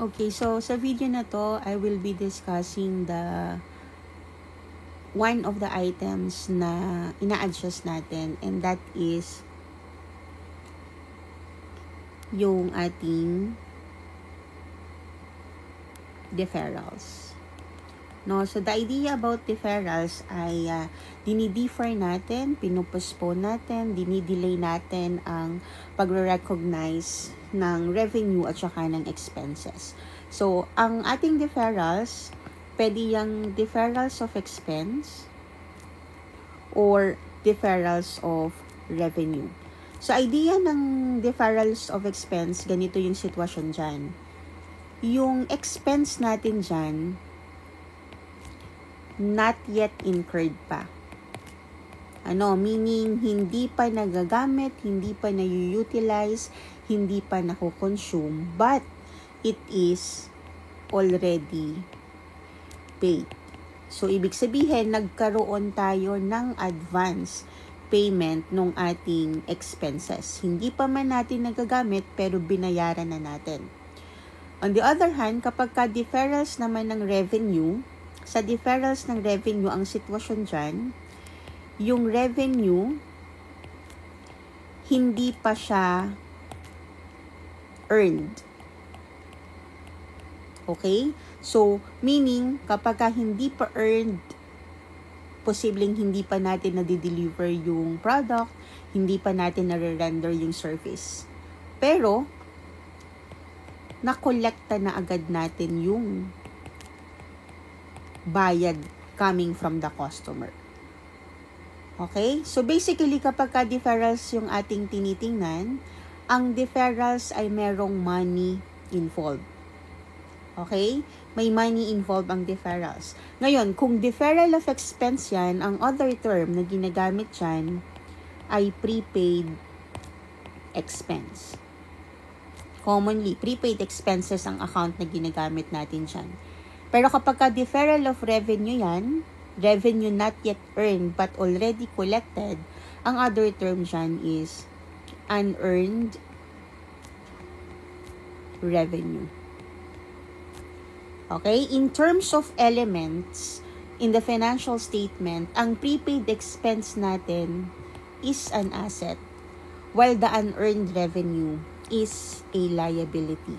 Okay, so sa video na to, I will be discussing one of the items na ina-adjust natin, and that is yung ating deferrals. No, so the idea about deferrals ay dinidefer natin, pinupostpone natin, dinidelay natin ang pagre-recognize ng revenue at saka ng expenses. So, ang ating deferrals, pwede yung deferrals of expense or deferrals of revenue. So, idea ng deferrals of expense, ganito yung sitwasyon dyan. Yung expense natin dyan, not yet incurred pa. Meaning, hindi pa nagagamit, hindi pa na-utilize, hindi pa nako-consume, but it is already paid. So, ibig sabihin, nagkaroon tayo ng advance payment ng ating expenses. Hindi pa man natin nagagamit, pero binayaran na natin. On the other hand, kapag ka-deferrals naman ng revenue, sa deferrals ng revenue, ang sitwasyon dyan, yung revenue, hindi pa siya earned. Okay? So, meaning, kapag hindi pa earned, posibleng hindi pa natin na-deliver yung product, hindi pa natin na-render yung service. Pero, nakolekta na agad natin yung bayad coming from the customer. Okay? So, basically, kapag ka-deferrals yung ating tinitingnan, ang deferrals ay merong money involved. Okay? May money involved ang deferrals. Ngayon, kung deferral of expense yan, ang other term na ginagamit dyan ay prepaid expense. Commonly, prepaid expenses ang account na ginagamit natin dyan. Pero kapag ka-deferral of revenue yan, revenue not yet earned but already collected, ang other term dyan is unearned revenue. Okay? In terms of elements in the financial statement, ang prepaid expense natin is an asset while the unearned revenue is a liability.